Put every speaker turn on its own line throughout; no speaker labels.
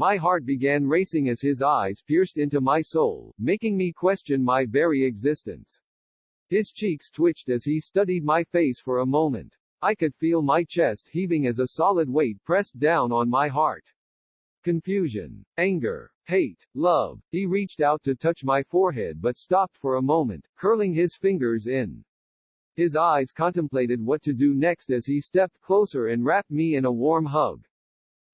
My heart began racing as his eyes pierced into my soul, making me question my very existence. His cheeks twitched as he studied my face for a moment. I could feel my chest heaving as a solid weight pressed down on my heart. Confusion, anger, hate, love. He reached out to touch my forehead but stopped for a moment, curling his fingers in. His eyes contemplated what to do next as he stepped closer and wrapped me in a warm hug.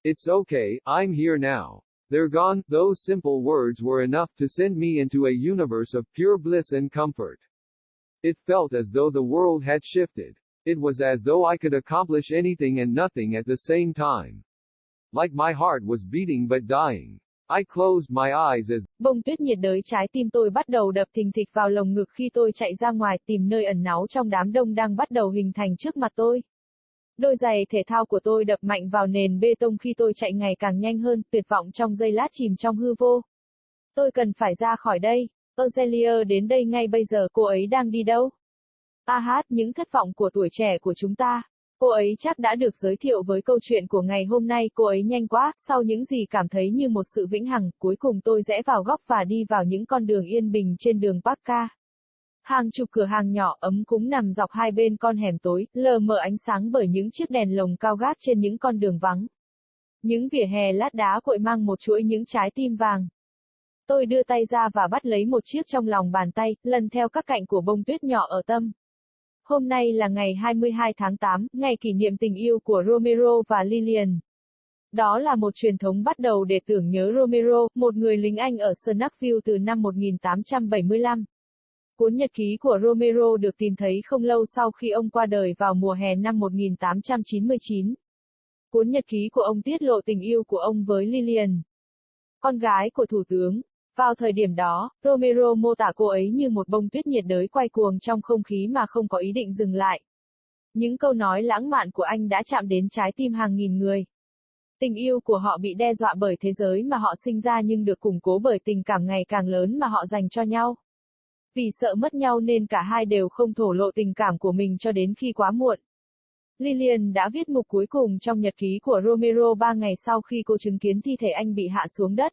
It's okay, I'm here now. They're gone. Those simple words were enough to send me into a universe of pure bliss and comfort. It felt as though the world had shifted. It was as though I could accomplish anything and nothing at the same time. Like my heart was beating but dying. I closed my eyes as
bông tuyết nhiệt đới trái tim tôi bắt đầu đập thình thịch vào lồng ngực khi tôi chạy ra ngoài tìm nơi ẩn náu trong đám đông đang bắt đầu hình thành trước mặt tôi. Đôi giày thể thao của tôi đập mạnh vào nền bê tông khi tôi chạy ngày càng nhanh hơn, tuyệt vọng trong giây lát chìm trong hư vô. Tôi cần phải ra khỏi đây. Ozelia đến đây ngay bây giờ. Cô ấy đang đi đâu? Những thất vọng của tuổi trẻ của chúng ta. Cô ấy chắc đã được giới thiệu với câu chuyện của ngày hôm nay. Cô ấy nhanh quá, sau những gì cảm thấy như một sự vĩnh hằng, cuối cùng tôi rẽ vào góc và đi vào những con đường yên bình trên đường Parka. Hàng chục cửa hàng nhỏ ấm cúng nằm dọc hai bên con hẻm tối, lờ mờ ánh sáng bởi những chiếc đèn lồng cao gác trên những con đường vắng. Những vỉa hè lát đá cội mang một chuỗi những trái tim vàng. Tôi đưa tay ra và bắt lấy một chiếc trong lòng bàn tay, lần theo các cạnh của bông tuyết nhỏ ở tâm. Hôm nay là ngày 22 tháng 8, ngày kỷ niệm tình yêu của Romero và Lillian. Đó là một truyền thống bắt đầu để tưởng nhớ Romero, một người lính Anh ở Snowflake từ năm 1875. Cuốn nhật ký của Romero được tìm thấy không lâu sau khi ông qua đời vào mùa hè năm 1899. Cuốn nhật ký của ông tiết lộ tình yêu của ông với Lillian, con gái của thủ tướng. Vào thời điểm đó, Romero mô tả cô ấy như một bông tuyết nhiệt đới quay cuồng trong không khí mà không có ý định dừng lại. Những câu nói lãng mạn của anh đã chạm đến trái tim hàng nghìn người. Tình yêu của họ bị đe dọa bởi thế giới mà họ sinh ra nhưng được củng cố bởi tình cảm ngày càng lớn mà họ dành cho nhau. Vì sợ mất nhau nên cả hai đều không thổ lộ tình cảm của mình cho đến khi quá muộn. Lillian đã viết mục cuối cùng trong nhật ký của Romero 3 ngày sau khi cô chứng kiến thi thể anh bị hạ xuống đất.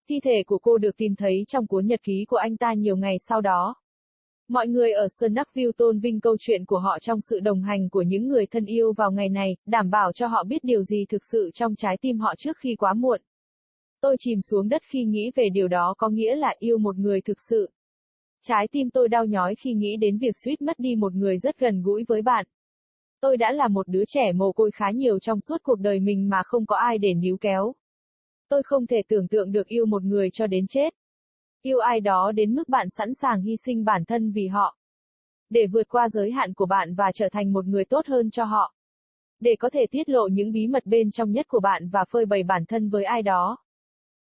Thi thể của cô được tìm thấy trong cuốn nhật ký của anh ta nhiều ngày sau đó. Mọi người ở Snowflake tôn vinh câu chuyện của họ trong sự đồng hành của những người thân yêu vào ngày này, đảm bảo cho họ biết điều gì thực sự trong trái tim họ trước khi quá muộn. Tôi chìm xuống đất khi nghĩ về điều đó có nghĩa là yêu một người thực sự. Trái tim tôi đau nhói khi nghĩ đến việc suýt mất đi một người rất gần gũi với bạn. Tôi đã là một đứa trẻ mồ côi khá nhiều trong suốt cuộc đời mình mà không có ai để níu kéo. Tôi không thể tưởng tượng được yêu một người cho đến chết. Yêu ai đó đến mức bạn sẵn sàng hy sinh bản thân vì họ. Để vượt qua giới hạn của bạn và trở thành một người tốt hơn cho họ. Để có thể tiết lộ những bí mật bên trong nhất của bạn và phơi bày bản thân với ai đó.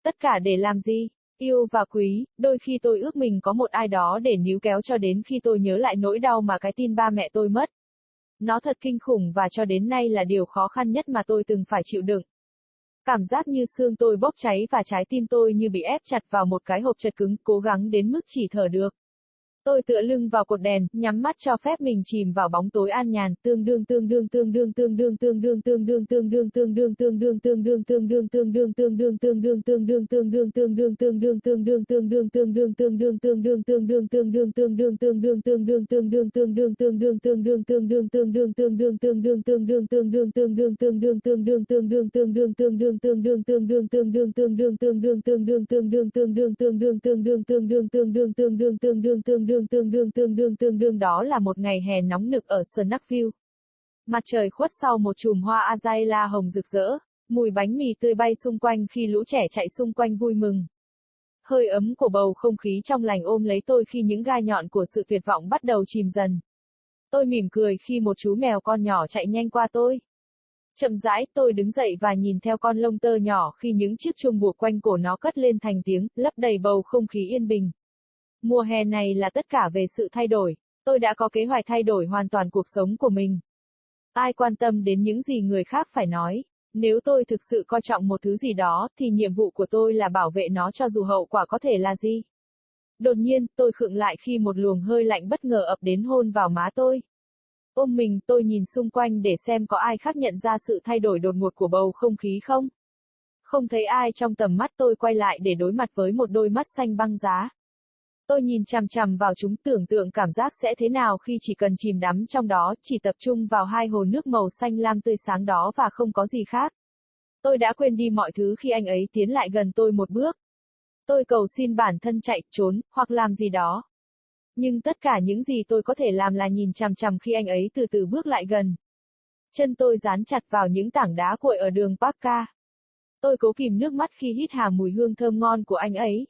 Tất cả để làm gì? Yêu và quý. Đôi khi tôi ước mình có một ai đó để níu kéo cho đến khi tôi nhớ lại nỗi đau mà cái tin ba mẹ tôi mất. Nó thật kinh khủng và cho đến nay là điều khó khăn nhất mà tôi từng phải chịu đựng. Cảm giác như xương tôi bốc cháy và trái tim tôi như bị ép chặt vào một cái hộp chật cứng, cố gắng đến mức chỉ thở được. Tôi tựa lưng vào cột đèn, nhắm mắt cho phép mình chìm vào bóng tối an nhàn, tương đương đó là một ngày hè nóng nực ở Snowflake. Mặt trời khuất sau một chùm hoa azalea hồng rực rỡ, mùi bánh mì tươi bay xung quanh khi lũ trẻ chạy xung quanh vui mừng. Hơi ấm của bầu không khí trong lành ôm lấy tôi khi những gai nhọn của sự tuyệt vọng bắt đầu chìm dần. Tôi mỉm cười khi một chú mèo con nhỏ chạy nhanh qua tôi. Chậm rãi, tôi đứng dậy và nhìn theo con lông tơ nhỏ khi những chiếc chuông buộc quanh cổ nó cất lên thành tiếng, lấp đầy bầu không khí yên bình. Mùa hè này là tất cả về sự thay đổi. Tôi đã có kế hoạch thay đổi hoàn toàn cuộc sống của mình. Ai quan tâm đến những gì người khác phải nói. Nếu tôi thực sự coi trọng một thứ gì đó, thì nhiệm vụ của tôi là bảo vệ nó cho dù hậu quả có thể là gì. Đột nhiên, tôi khựng lại khi một luồng hơi lạnh bất ngờ ập đến hôn vào má tôi. Ôm mình, tôi nhìn xung quanh để xem có ai khác nhận ra sự thay đổi đột ngột của bầu không khí không. Không thấy ai trong tầm mắt, tôi quay lại để đối mặt với một đôi mắt xanh băng giá. Tôi nhìn chằm chằm vào chúng, tưởng tượng cảm giác sẽ thế nào khi chỉ cần chìm đắm trong đó, chỉ tập trung vào hai hồ nước màu xanh lam tươi sáng đó và không có gì khác. Tôi đã quên đi mọi thứ khi anh ấy tiến lại gần tôi một bước. Tôi cầu xin bản thân chạy, trốn, hoặc làm gì đó. Nhưng tất cả những gì tôi có thể làm là nhìn chằm chằm khi anh ấy từ từ bước lại gần. Chân tôi dán chặt vào những tảng đá cuội ở đường Parka. Tôi cố kìm nước mắt khi hít hà mùi hương thơm ngon của anh ấy.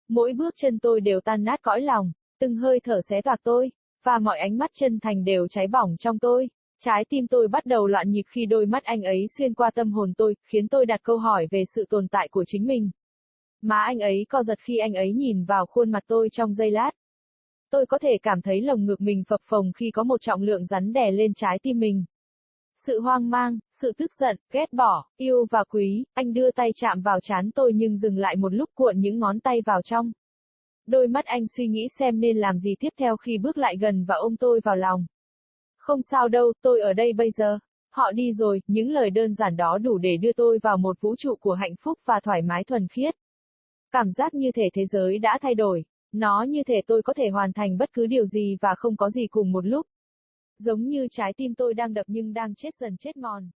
Mỗi bước chân tôi đều tan nát cõi lòng, từng hơi thở xé toạc tôi, và mọi ánh mắt chân thành đều cháy bỏng trong tôi. Trái tim tôi bắt đầu loạn nhịp khi đôi mắt anh ấy xuyên qua tâm hồn tôi, khiến tôi đặt câu hỏi về sự tồn tại của chính mình. Má anh ấy co giật khi anh ấy nhìn vào khuôn mặt tôi trong giây lát. Tôi có thể cảm thấy lồng ngực mình phập phồng khi có một trọng lượng rắn đè lên trái tim mình. Sự hoang mang, sự tức giận, ghét bỏ, yêu và quý, anh đưa tay chạm vào trán tôi nhưng dừng lại một lúc, cuộn những ngón tay vào trong. Đôi mắt anh suy nghĩ xem nên làm gì tiếp theo khi bước lại gần và ôm tôi vào lòng. Không sao đâu, tôi ở đây bây giờ. Họ đi rồi, những lời đơn giản đó đủ để đưa tôi vào một vũ trụ của hạnh phúc và thoải mái thuần khiết. Cảm giác như thể thế giới đã thay đổi. Nó như thể tôi có thể hoàn thành bất cứ điều gì và không có gì cùng một lúc. Giống như trái tim tôi đang đập nhưng đang chết dần chết mòn.